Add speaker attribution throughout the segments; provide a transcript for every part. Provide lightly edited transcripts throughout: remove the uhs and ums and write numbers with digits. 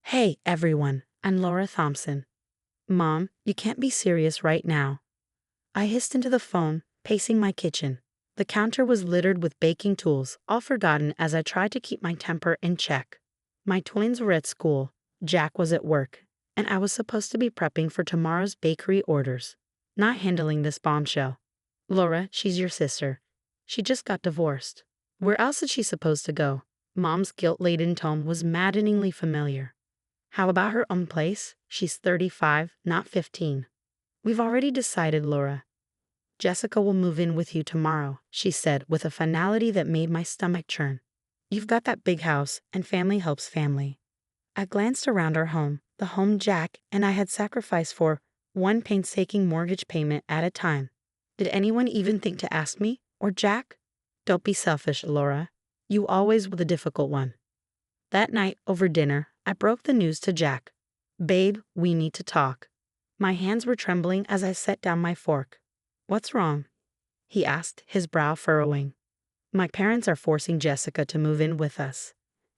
Speaker 1: Hey, everyone, I'm Laura Thompson. Mom, you can't be serious right now. I hissed into the phone, pacing my kitchen. The counter was littered with baking tools, all forgotten as I tried to keep my temper in check. My twins were at school, Jack was at work, and I was supposed to be prepping for tomorrow's bakery orders, not handling this bombshell. Laura, she's your sister. She just got divorced. Where else is she supposed to go? Mom's guilt-laden tone was maddeningly familiar. How about her own place? She's 35, not 15. We've already decided, Laura. Jessica will move in with you tomorrow, she said with a finality that made my stomach churn. You've got that big house, and family helps family. I glanced around our home, the home Jack and I had sacrificed for, one painstaking mortgage payment at a time. Did anyone even think to ask me, or Jack? Don't be selfish, Laura. You always were the difficult one. That night, over dinner, I broke the news to Jack. Babe, we need to talk. My hands were trembling as I set down my fork. What's wrong? He asked, his brow furrowing. My parents are forcing Jessica to move in with us.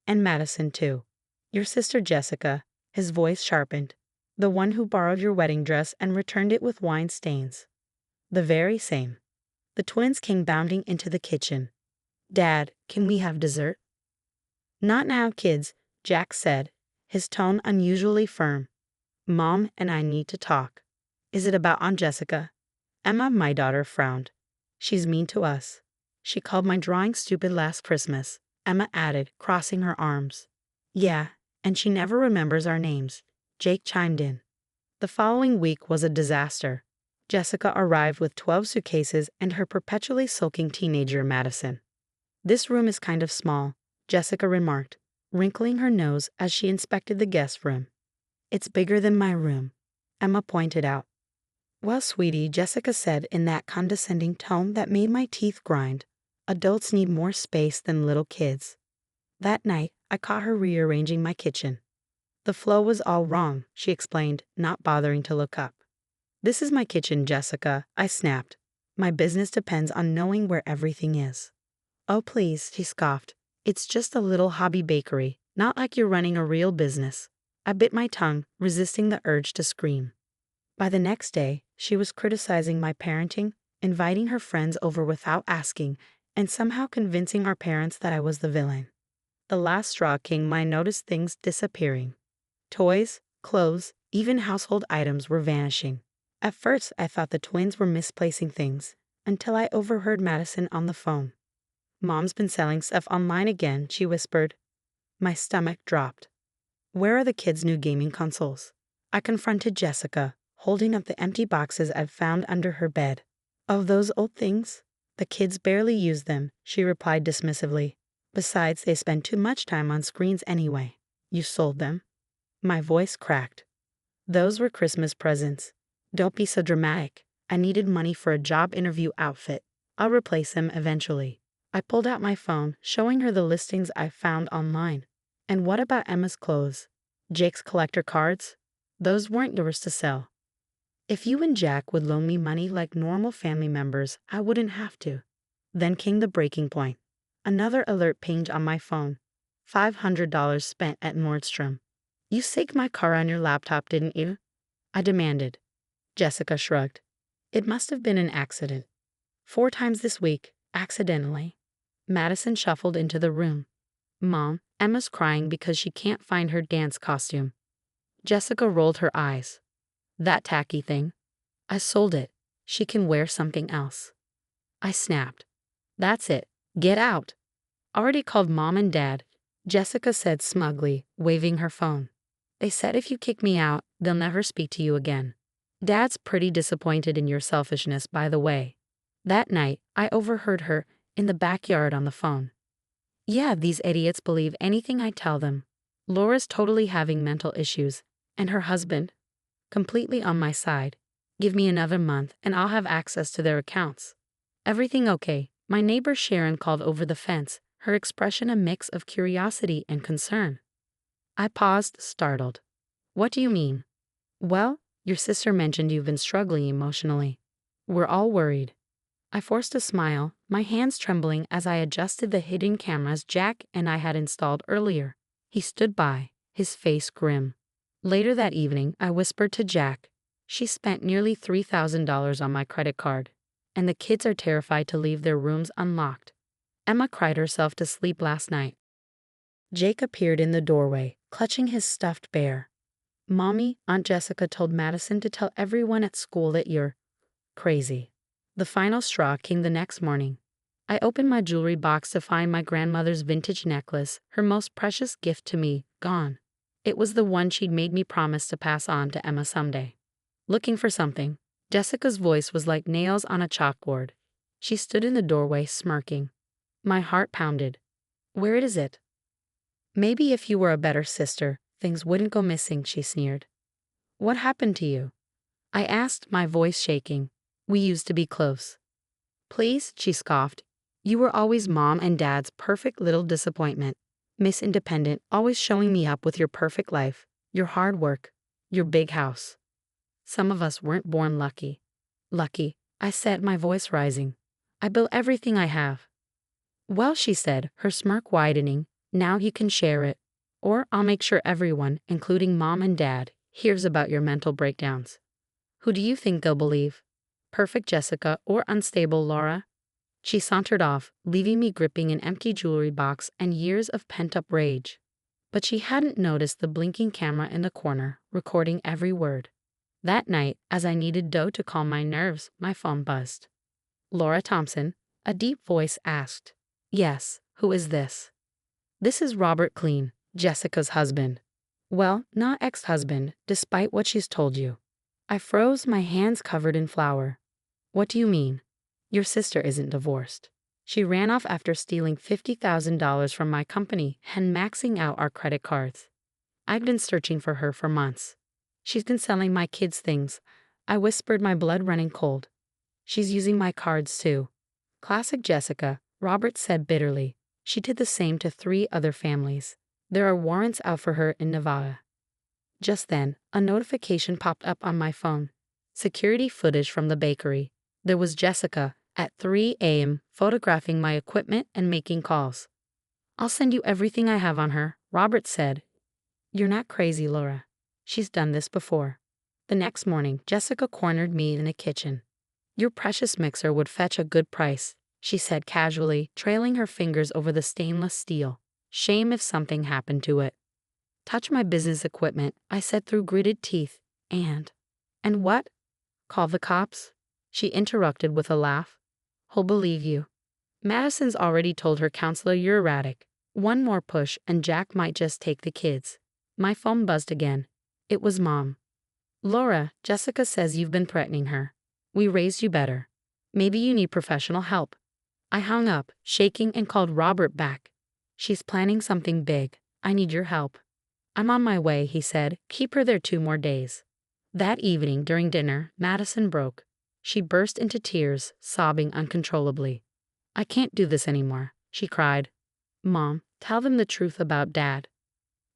Speaker 1: And Madison, too. Your sister Jessica, his voice sharpened. The one who borrowed your wedding dress and returned it with wine stains. The very same. The twins came bounding into the kitchen. Dad, can we have dessert? Not now, kids, Jack said, his tone unusually firm. Mom and I need to talk. Is it about Aunt Jessica? Emma, my daughter, frowned. She's mean to us. She called my drawing stupid last Christmas, Emma added, crossing her arms. Yeah, and she never remembers our names, Jake chimed in. The following week was a disaster. Jessica arrived with 12 suitcases and her perpetually sulking teenager, Madison. This room is kind of small, Jessica remarked, wrinkling her nose as she inspected the guest room. It's bigger than my room, Emma pointed out. Well, sweetie, Jessica said in that condescending tone that made my teeth grind, adults need more space than little kids. That night, I caught her rearranging my kitchen. The flow was all wrong, she explained, not bothering to look up. This is my kitchen, Jessica, I snapped. My business depends on knowing where everything is. Oh, please, she scoffed. It's just a little hobby bakery, not like you're running a real business. I bit my tongue, resisting the urge to scream. By the next day, she was criticizing my parenting, inviting her friends over without asking, and somehow convincing our parents that I was the villain. The last straw came when I noticed things disappearing. Toys, clothes, even household items were vanishing. At first, I thought the twins were misplacing things, until I overheard Madison on the phone. Mom's been selling stuff online again, she whispered. My stomach dropped. Where are the kids' new gaming consoles? I confronted Jessica, holding up the empty boxes I'd found under her bed. Oh, those old things? The kids barely use them, she replied dismissively. Besides, they spend too much time on screens anyway. You sold them? My voice cracked. Those were Christmas presents. Don't be so dramatic. I needed money for a job interview outfit. I'll replace them eventually. I pulled out my phone, showing her the listings I found online. And what about Emma's clothes? Jake's collector cards? Those weren't yours to sell. If you and Jack would loan me money like normal family members, I wouldn't have to. Then came the breaking point. Another alert pinged on my phone. $500 spent at Nordstrom. You synced my car on your laptop, didn't you? I demanded. Jessica shrugged. It must have been an accident. 4 times this week, accidentally. Madison shuffled into the room. Mom, Emma's crying because she can't find her dance costume. Jessica rolled her eyes. That tacky thing. I sold it. She can wear something else. I snapped. That's it. Get out. Already called Mom and Dad, Jessica said smugly, waving her phone. They said if you kick me out, they'll never speak to you again. Dad's pretty disappointed in your selfishness, by the way. That night, I overheard her in the backyard on the phone. Yeah, these idiots believe anything I tell them. Laura's totally having mental issues, and her husband, completely on my side. Give me another month and I'll have access to their accounts. Everything okay? My neighbor Sharon called over the fence, her expression a mix of curiosity and concern. I paused, startled. What do you mean? Well, your sister mentioned you've been struggling emotionally. We're all worried. I forced a smile, my hands trembling as I adjusted the hidden cameras Jack and I had installed earlier. He stood by, his face grim. Later that evening, I whispered to Jack, "She spent nearly $3,000 on my credit card, and the kids are terrified to leave their rooms unlocked." Emma cried herself to sleep last night. Jake appeared in the doorway, clutching his stuffed bear. "Mommy, Aunt Jessica told Madison to tell everyone at school that you're crazy." The final straw came the next morning. I opened my jewelry box to find my grandmother's vintage necklace, her most precious gift to me, gone. It was the one she'd made me promise to pass on to Emma someday. "Looking for something?" Jessica's voice was like nails on a chalkboard. She stood in the doorway, smirking. My heart pounded. "Where is it?" "Maybe if you were a better sister, things wouldn't go missing," she sneered. "What happened to you?" I asked, my voice shaking. "We used to be close." "Please," she scoffed. "You were always Mom and Dad's perfect little disappointment. Miss Independent, always showing me up with your perfect life, your hard work, your big house." "Some of us weren't born lucky." "Lucky," I said, my voice rising. "I built everything I have." "Well," she said, her smirk widening, "now you can share it. Or I'll make sure everyone, including Mom and Dad, hears about your mental breakdowns." "Who do you think they'll believe? Perfect Jessica or unstable Laura?" She sauntered off, leaving me gripping an empty jewelry box and years of pent-up rage. But she hadn't noticed the blinking camera in the corner, recording every word. That night, as I needed dough to calm my nerves, my phone buzzed. "Laura Thompson," a deep voice asked. "Yes, who is this?" "This is Robert Clean, Jessica's husband." "Well, not ex-husband, despite what she's told you." I froze, my hands covered in flour. "What do you mean?" "Your sister isn't divorced. She ran off after stealing $50,000 from my company and maxing out our credit cards. I've been searching for her for months. She's been selling my kids' things." I whispered, my blood running cold. "She's using my cards too." "Classic Jessica," Robert said bitterly. "She did the same to 3 other families. There are warrants out for her in Nevada." Just then, a notification popped up on my phone. Security footage from the bakery. There was Jessica, at 3 a.m., photographing my equipment and making calls. "I'll send you everything I have on her," Robert said. "You're not crazy, Laura. She's done this before." The next morning, Jessica cornered me in the kitchen. "Your precious mixer would fetch a good price," she said casually, trailing her fingers over the stainless steel. "Shame if something happened to it." "Touch my business equipment," I said through gritted teeth. And what? Call the cops?" She interrupted with a laugh. "Who'll believe you? Madison's already told her counselor you're erratic. One more push and Jack might just take the kids." My phone buzzed again. It was Mom. "Laura, Jessica says you've been threatening her. We raised you better. Maybe you need professional help." I hung up, shaking, and called Robert back. "She's planning something big. I need your help." "I'm on my way," he said. "Keep her there 2 more days." That evening, during dinner, Madison broke. She burst into tears, sobbing uncontrollably. "I can't do this anymore," she cried. "Mom, tell them the truth about Dad."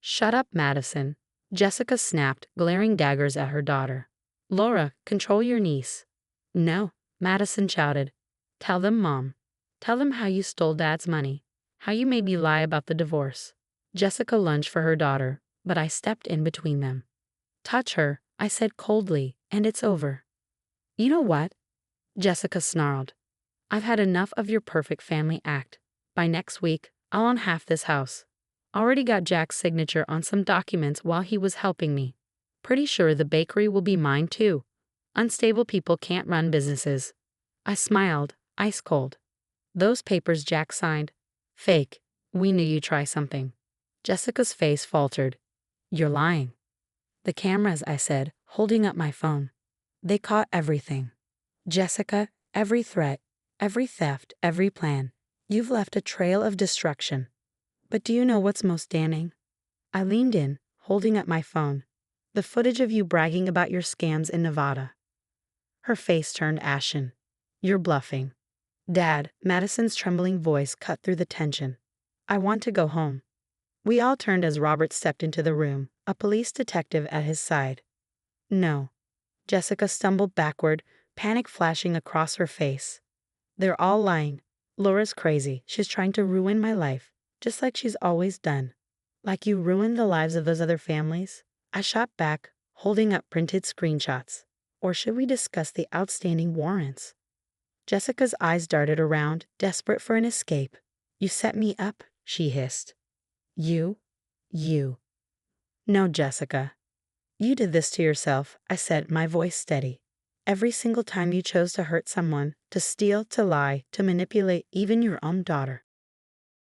Speaker 1: "Shut up, Madison," Jessica snapped, glaring daggers at her daughter. "Laura, control your niece." "No," Madison shouted. "Tell them, Mom. Tell them how you stole Dad's money, how you made me lie about the divorce." Jessica lunged for her daughter, but I stepped in between them. "Touch her," I said coldly, "and it's over." "You know what?" Jessica snarled. "I've had enough of your perfect family act. By next week, I'll own half this house. Already got Jack's signature on some documents while he was helping me. Pretty sure the bakery will be mine too. Unstable people can't run businesses." I smiled, ice cold. "Those papers Jack signed. Fake. We knew you'd try something." Jessica's face faltered. "You're lying." "The cameras," I said, holding up my phone. "They caught everything. Jessica, every threat, every theft, every plan. You've left a trail of destruction. But do you know what's most damning?" I leaned in, holding up my phone. "The footage of you bragging about your scams in Nevada." Her face turned ashen. "You're bluffing." "Dad," Madison's trembling voice cut through the tension. "I want to go home." We all turned as Robert stepped into the room, a police detective at his side. "No." Jessica stumbled backward, panic flashing across her face. "They're all lying. Laura's crazy. She's trying to ruin my life, just like she's always done." Like you ruined the lives of those other families? I shot back, holding up printed screenshots. Or should we discuss the outstanding warrants? Jessica's eyes darted around, desperate for an escape. You set me up, she hissed. You? You. No, Jessica. You did this to yourself, I said, my voice steady. Every single time you chose to hurt someone, to steal, to lie, to manipulate even your own daughter.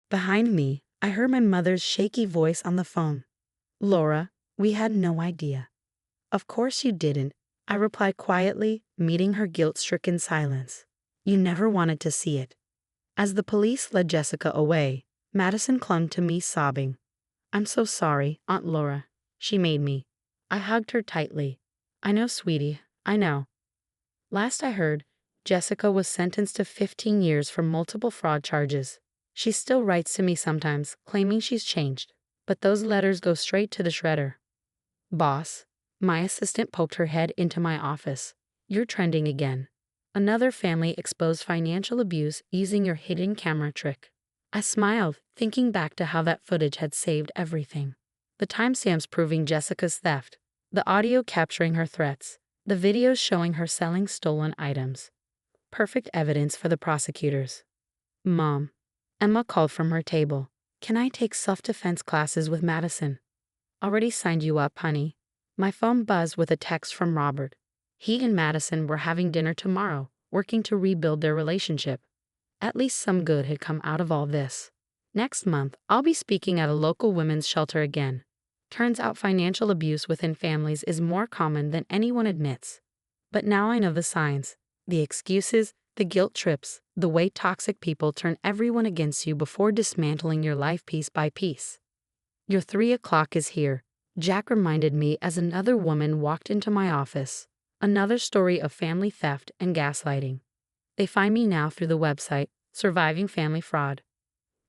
Speaker 1: Behind me, I heard my mother's shaky voice on the phone. Laura, we had no idea. Of course you didn't, I replied quietly, meeting her guilt-stricken silence. You never wanted to see it. As the police led Jessica away, Madison clung to me sobbing. I'm so sorry, Aunt Laura. She made me. I hugged her tightly. I know, sweetie, I know. Last I heard, Jessica was sentenced to 15 years for multiple fraud charges. She still writes to me sometimes, claiming she's changed, but those letters go straight to the shredder. Boss, my assistant poked her head into my office. You're trending again. Another family exposed financial abuse using your hidden camera trick. I smiled, thinking back to how that footage had saved everything. The timestamps proving Jessica's theft, the audio capturing her threats, the videos showing her selling stolen items. Perfect evidence for the prosecutors. Mom. Emma called from her table. Can I take self-defense classes with Madison? Already signed you up, honey. My phone buzzed with a text from Robert. He and Madison were having dinner tomorrow, working to rebuild their relationship. At least some good had come out of all this. Next month, I'll be speaking at a local women's shelter again. Turns out financial abuse within families is more common than anyone admits. But now I know the signs, the excuses, the guilt trips, the way toxic people turn everyone against you before dismantling your life piece by piece. Your 3 o'clock is here, Jack reminded me as another woman walked into my office. Another story of family theft and gaslighting. They find me now through the website, Surviving Family Fraud.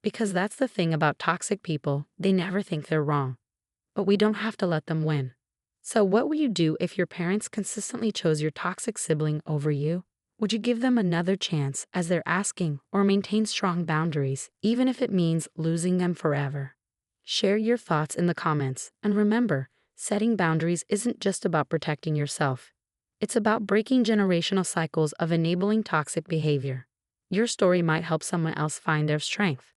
Speaker 1: Because that's the thing about toxic people, they never think they're wrong. But we don't have to let them win. So what would you do if your parents consistently chose your toxic sibling over you? Would you give them another chance as they're asking, or maintain strong boundaries, even if it means losing them forever? Share your thoughts in the comments, and remember, setting boundaries isn't just about protecting yourself. It's about breaking generational cycles of enabling toxic behavior. Your story might help someone else find their strength.